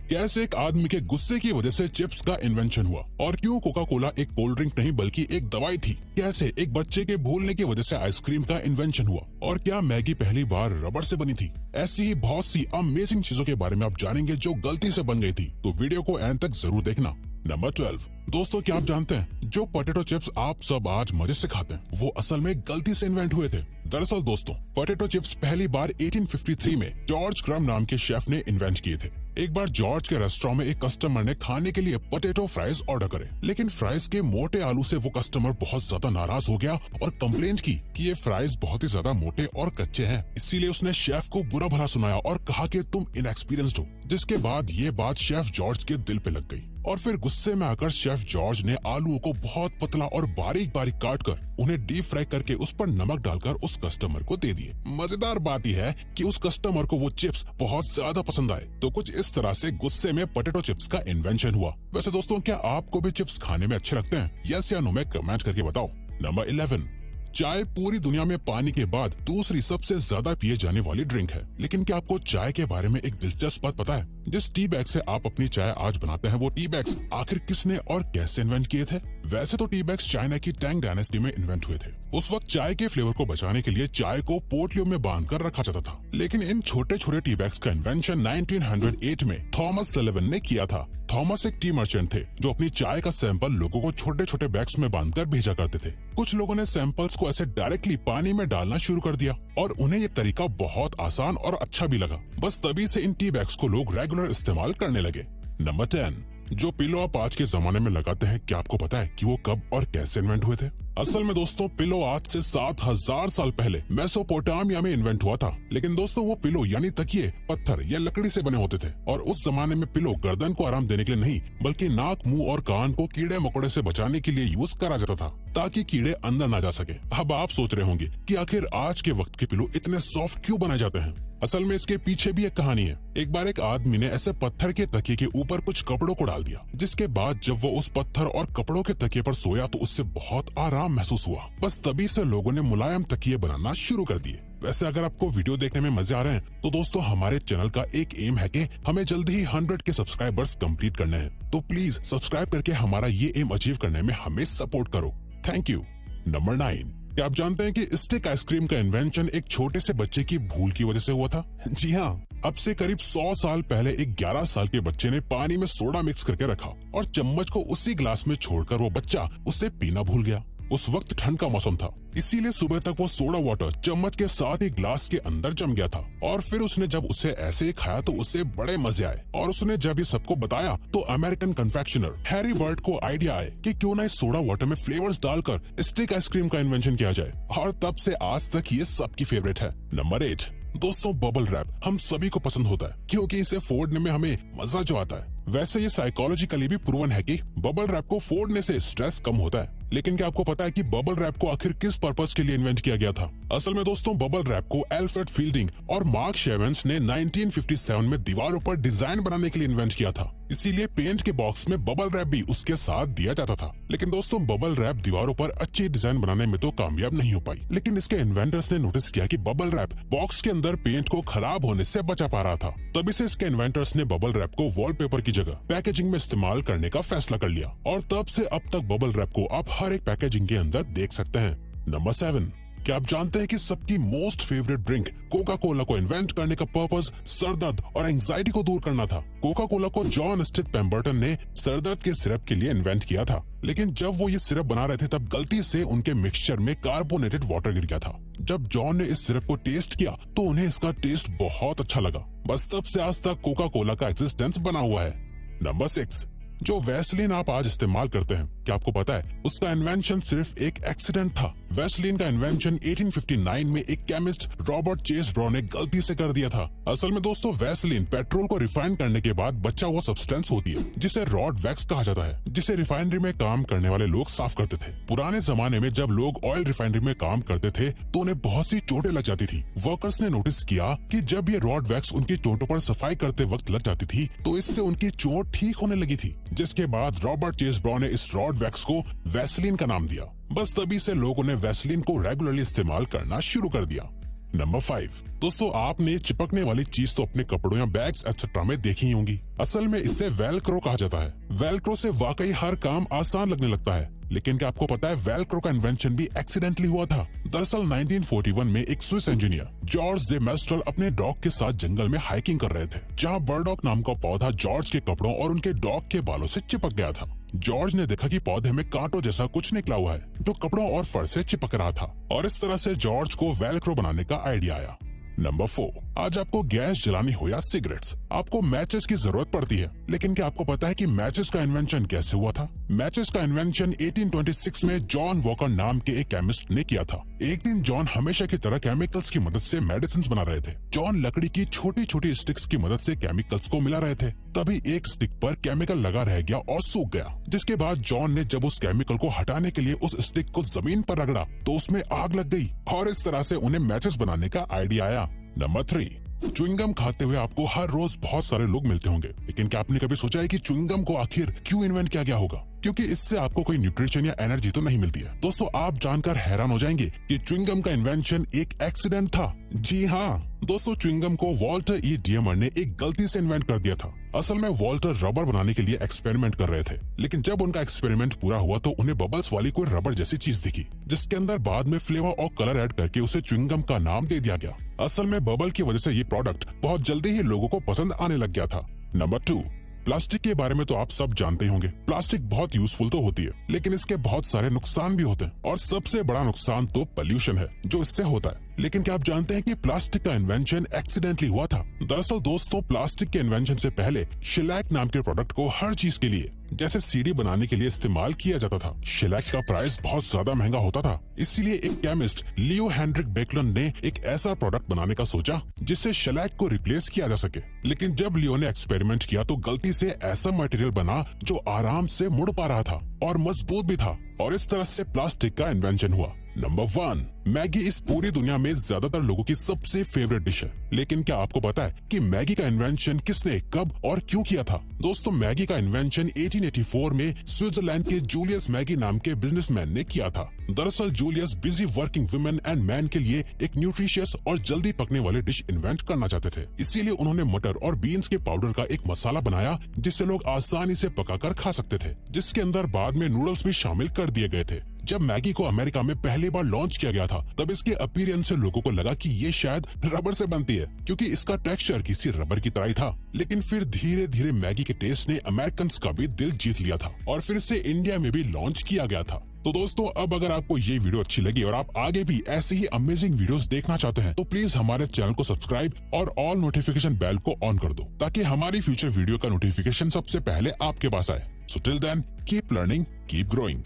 कैसे एक आदमी के गुस्से की वजह से चिप्स का इन्वेंशन हुआ और क्यों कोका कोला एक कोल्ड ड्रिंक नहीं बल्कि एक दवाई थी। कैसे एक बच्चे के भूलने की वजह से आइसक्रीम का इन्वेंशन हुआ और क्या मैगी पहली बार रबड़ से बनी थी। ऐसी ही बहुत सी अमेजिंग चीजों के बारे में आप जानेंगे जो गलती से बन गई थी, तो वीडियो को एंड तक जरूर देखना। नंबर 12। दोस्तों, क्या आप जानते हैं जो पोटैटो चिप्स आप सब आज मजे से खाते हैं वो असल में गलती से इन्वेंट हुए थे। दरअसल दोस्तों, पोटैटो चिप्स पहली बार 1853 में जॉर्ज क्रम नाम के शेफ ने इन्वेंट किए थे। एक बार जॉर्ज के रेस्टोरेंट में एक कस्टमर ने खाने के लिए पोटैटो फ्राइज ऑर्डर करे, लेकिन फ्राइज के मोटे आलू से वो कस्टमर बहुत ज्यादा नाराज हो गया और कंप्लेंट की कि ये फ्राइज बहुत ही ज्यादा मोटे और कच्चे हैं। इसीलिए उसने शेफ को बुरा भला सुनाया और कहा कि तुम इनएक्सपीरियंस्ड हो, जिसके बाद ये बात शेफ जॉर्ज के दिल पे लग गई और फिर गुस्से में आकर शेफ जॉर्ज ने आलूओं को बहुत पतला और बारीक बारीक काट कर उन्हें डीप फ्राई करके उस पर नमक डालकर उस कस्टमर को दे दिए। मजेदार बात यह है कि उस कस्टमर को वो चिप्स बहुत ज्यादा पसंद आए, तो कुछ इस तरह से गुस्से में पोटैटो चिप्स का इन्वेंशन हुआ। वैसे दोस्तों, क्या आपको भी चिप्स खाने में अच्छे लगते हैं? यस या नो में कमेंट करके बताओ। नंबर 11। चाय पूरी दुनिया में पानी के बाद दूसरी सबसे ज्यादा पिए जाने वाली ड्रिंक है, लेकिन क्या आपको चाय के बारे में एक दिलचस्प बात पता है? जिस टी बैग से आप अपनी चाय आज बनाते हैं वो टी बैग्स आखिर किसने और कैसे इन्वेंट किए थे? वैसे तो टी बैग्स चाइना की टैंग डायनेस्टी में इन्वेंट हुए थे। उस वक्त चाय के फ्लेवर को बचाने के लिए चाय को पोटलियों में बांधकर रखा जाता था, लेकिन इन छोटे छोटे टी बैग्स का इन्वेंशन 1908 में थॉमस सलिवन ने किया था। थॉमस एक टी मर्चेंट थे जो अपनी चाय का सैंपल लोगों को छोटे छोटे बैग्स में बांधकर भेजा करते थे। कुछ लोगों ने सैंपल्स को ऐसे डायरेक्टली पानी में डालना शुरू कर दिया और उन्हें ये तरीका बहुत आसान और अच्छा भी लगा। बस तभी से इन टी बैग्स को लोग रेगुलर इस्तेमाल करने लगे। नंबर 10। जो पिलो आप आज के जमाने में लगाते हैं, क्या आपको पता है कि वो कब और कैसे इन्वेंट हुए थे? असल में दोस्तों, पिलो आज से 7000 साल पहले मेसोपोटामिया में इन्वेंट हुआ था। लेकिन दोस्तों, वो पिलो यानी तकिए पत्थर या लकड़ी से बने होते थे और उस जमाने में पिलो गर्दन को आराम देने के लिए नहीं बल्कि नाक, मुंह और कान को कीड़े मकोड़े से बचाने के लिए यूज करा जाता था, ताकि कीड़े अंदर ना जा सके। अब आप सोच रहे होंगे कि आखिर आज के वक्त के पिलो इतने सॉफ्ट क्यों बनाए जाते हैं? असल में इसके पीछे भी एक कहानी है। एक बार एक आदमी ने ऐसे पत्थर के तकिए के ऊपर कुछ कपड़ों को डाल दिया, जिसके बाद जब वो उस पत्थर और कपड़ों के तकिए पर सोया तो उससे बहुत आराम महसूस हुआ। बस तभी से लोगों ने मुलायम तकिए बनाना शुरू कर दिए। वैसे अगर आपको वीडियो देखने में मजे आ रहे हैं तो दोस्तों, हमारे चैनल का एक एम है कि हमें जल्दी ही 100 के सब्सक्राइबर्स कंप्लीट करने हैं, तो प्लीज सब्सक्राइब करके हमारा ये एम अचीव करने में हमें सपोर्ट करो। Thank you. नंबर 9। क्या आप जानते हैं कि स्टिक आइसक्रीम का इन्वेंशन एक छोटे से बच्चे की भूल की वजह से हुआ था? जी हाँ, अब से करीब 100 साल पहले एक 11 साल के बच्चे ने पानी में सोडा मिक्स करके रखा और चम्मच को उसी ग्लास में छोड़कर वो बच्चा उसे पीना भूल गया। उस वक्त ठंड का मौसम था, इसीलिए सुबह तक वो सोडा वाटर चम्मच के साथ ही ग्लास के अंदर जम गया था और फिर उसने जब उसे ऐसे ही खाया तो उसे बड़े मजे आए और उसने जब ये सबको बताया तो अमेरिकन कन्फेक्शनर हैरी बर्ट को आइडिया आए कि क्यों ना इस सोडा वाटर में फ्लेवर्स डालकर स्टिक आइसक्रीम का इन्वेंशन किया जाए और तब से आज तक ये सबकी फेवरेट है। नंबर 8। दोस्तों, बबल रैप हम सभी को पसंद होता है क्योंकि इसे फोड़ने में हमें मजा जो आता है। वैसे ये साइकोलॉजिकली भी प्रूवन है कि बबल रैप को फोड़ने से स्ट्रेस कम होता है। लेकिन क्या आपको पता है कि बबल रैप को आखिर किस पर्पस के लिए इन्वेंट किया गया था? असल में दोस्तों, बबल रैप को एल्फ्रेड फील्डिंग और मार्क शेवेंस ने 1957 में दीवारों पर डिजाइन बनाने के लिए इन्वेंट किया था। इसीलिए पेंट के बॉक्स में बबल रैप भी उसके साथ दिया जाता था। लेकिन दोस्तों, बबल रैप दीवारों पर अच्छी डिजाइन बनाने में तो कामयाब नहीं हो पाई, लेकिन इसके इन्वेंटर्स ने नोटिस किया कि बबल रैप बॉक्स के अंदर पेंट को खराब होने से बचा पा रहा था। तभी से इसके इन्वेंटर्स ने बबल रैप को वॉलपेपर की जगह पैकेजिंग में इस्तेमाल करने का फैसला कर लिया और तब से अब तक बबल रैप को आप हर एक पैकेजिंग के अंदर देख सकते हैं। नंबर 7। क्या आप जानते हैं कि सबकी most favourite drink Coca Cola को इन्वेंट करने का पर्पस सरदर्द और एंजाइटी को दूर करना था? कोका कोला को जॉन स्टिट पेम्बर्टन ने सरदर्द के सिरप के लिए इन्वेंट किया था, लेकिन जब वो ये सिरप बना रहे थे तब गलती से उनके मिक्सचर में कार्बोनेटेड वाटर गिर गया था। जब जॉन ने इस सिरप को टेस्ट किया तो उन्हें इसका टेस्ट बहुत अच्छा लगा। बस तब से आज तक कोका कोला का एक्सिस्टेंस बना हुआ है। नंबर 6। जो वैसलीन आप आज इस्तेमाल करते हैं, क्या आपको पता है उसका इन्वेंशन सिर्फ एक एक्सीडेंट था? वैसलीन का इन्वेंशन 1859 में एक केमिस्ट रॉबर्ट चेस ब्रो ने गलती से कर दिया था। असल में दोस्तों, वैसलीन पेट्रोल को रिफाइन करने के बाद बचा हुआ सब्सटेंस होती है जिसे रॉड वैक्स कहा जाता है, जिसे रिफाइनरी में काम करने वाले लोग साफ करते थे। पुराने जमाने में जब लोग ऑयल रिफाइनरी में काम करते थे तो उन्हें बहुत सी चोटें लग जाती थी। वर्कर्स ने नोटिस किया कि जब ये रॉड वैक्स उनकी चोटों पर सफाई करते वक्त लग जाती थी तो इससे उनकी चोट ठीक होने लगी थी, जिसके बाद रॉबर्ट चेस ब्रो ने इस रॉड वैक्स को वैसलीन का नाम दिया। बस तभी से लोगों ने वैसलीन को रेगुलरली इस्तेमाल करना शुरू कर दिया। नंबर 5, दोस्तों आपने चिपकने वाली चीज तो अपने कपड़ों या बैग्स एक्सेट्रा में देखी ही होंगी। असल में इसे वेलक्रो कहा जाता है। वेलक्रो से वाकई हर काम आसान लगने लगता है, लेकिन क्या आपको पता है वेलक्रो का इन्वेंशन भी एक्सीडेंटली हुआ था। दरअसल 1941 में एक स्विस इंजीनियर जॉर्ज दे मेस्ट्रल अपने डॉग के साथ जंगल में हाइकिंग कर रहे थे, जहां बर्डॉक नाम का पौधा जॉर्ज के कपड़ों और उनके डॉग के बालों से चिपक गया था। जॉर्ज ने देखा कि पौधे में कांटों जैसा कुछ निकला हुआ है जो कपड़ों और फर से चिपक रहा था, और इस तरह से जॉर्ज को वेलक्रो बनाने का आइडिया आया। नंबर 4, आज आपको गैस जलानी हो या सिगरेट्स, आपको मैचेस की जरूरत पड़ती है, लेकिन क्या आपको पता है कि मैचेस का इन्वेंशन कैसे हुआ था? मैचेस का इन्वेंशन 1826 में जॉन वॉकर नाम के एक केमिस्ट ने किया था। एक दिन जॉन हमेशा की तरह केमिकल्स की मदद से मेडिसिन बना रहे थे। जॉन लकड़ी की छोटी छोटी स्टिक्स की मदद से केमिकल्स को मिला रहे थे। तभी एक स्टिक पर केमिकल लगा रह गया और सूख गया, जिसके बाद जॉन ने जब उस केमिकल को हटाने के लिए उस स्टिक को जमीन पर रगड़ा तो उसमें आग लग गई, और इस तरह से उन्हें मैचेस बनाने का आइडिया आया। नंबर 3, च्युइंगम खाते हुए आपको हर रोज बहुत सारे लोग मिलते होंगे, लेकिन क्या आपने कभी सोचा है कि च्युइंगम को आखिर क्यों इन्वेंट किया गया होगा? क्योंकि इससे आपको कोई न्यूट्रिशन या एनर्जी तो नहीं मिलती है। दोस्तों आप जानकर हैरान हो जाएंगे कि च्युइंगम का इन्वेंशन एक एक्सीडेंट था। जी हाँ दोस्तों, च्युइंगम को वॉल्टर ई डियमर ने एक गलती से इन्वेंट कर दिया था। असल में वॉल्टर रबर बनाने के लिए एक्सपेरिमेंट कर रहे थे, लेकिन जब उनका एक्सपेरिमेंट पूरा हुआ तो उन्हें बबल्स वाली कोई रबर जैसी चीज दिखी, जिसके अंदर बाद में फ्लेवर और कलर ऐड करके उसे च्युइंगम का नाम दे दिया गया। असल में बबल की वजह से ये प्रोडक्ट बहुत जल्दी ही लोगों को पसंद आने लग गया था। नंबर 2, प्लास्टिक के बारे में तो आप सब जानते ही होंगे। प्लास्टिक बहुत यूजफुल तो होती है, लेकिन इसके बहुत सारे नुकसान भी होते हैं, और सबसे बड़ा नुकसान तो पोल्यूशन है जो इससे होता है। लेकिन क्या आप जानते हैं कि प्लास्टिक का इन्वेंशन एक्सीडेंटली हुआ था? दरअसल दोस्तों प्लास्टिक के इन्वेंशन से पहले शेलैक नाम के प्रोडक्ट को हर चीज के लिए, जैसे सीढ़ी बनाने के लिए इस्तेमाल किया जाता था। शेलैक का प्राइस बहुत ज्यादा महंगा होता था, इसीलिए एक केमिस्ट लियो हेनरिक बेकलन ने एक ऐसा प्रोडक्ट बनाने का सोचा जिससे शेलैक को रिप्लेस किया जा सके। लेकिन जब लियो ने एक्सपेरिमेंट किया तो गलती से ऐसा मटेरियल बना जो आराम से मुड़ पा रहा था और मजबूत भी था, और इस तरह से प्लास्टिक का इन्वेंशन हुआ। नंबर 1, मैगी इस पूरी दुनिया में ज्यादातर लोगों की सबसे फेवरेट डिश है, लेकिन क्या आपको पता है कि मैगी का इन्वेंशन किसने, कब और क्यों किया था? दोस्तों मैगी का इन्वेंशन 1884 में स्विट्जरलैंड के जूलियस मैगी नाम के बिजनेसमैन ने किया था। दरअसल Julius busy working women and man के लिए एक न्यूट्रिशियस और जल्दी पकने वाली डिश इन्वेंट करना चाहते थे, इसीलिए उन्होंने मटर और बीन्स के पाउडर का एक मसाला बनाया जिससे लोग आसानी से पकाकर खा सकते थे, जिसके अंदर बाद में नूडल्स भी शामिल कर दिए गए थे। जब मैगी को अमेरिका में पहली बार लॉन्च किया गया था तब इसके अपीयरेंस से लोगों को लगा कि ये शायद रबर से बनती है, क्योंकि इसका टेक्सचर किसी रबर की तरह ही था। लेकिन फिर धीरे धीरे मैगी के टेस्ट ने अमेरिकन्स का भी दिल जीत लिया था और फिर से इंडिया में भी लॉन्च किया गया था। तो दोस्तों अब अगर आपको ये वीडियो अच्छी लगी और आप आगे भी ऐसे ही अमेजिंग वीडियोस देखना चाहते हैं तो प्लीज हमारे चैनल को सब्सक्राइब और ऑल नोटिफिकेशन बेल को ऑन कर दो, ताकि हमारी फ्यूचर वीडियो का नोटिफिकेशन सबसे पहले आपके पास आए। So till then keep learning, keep growing.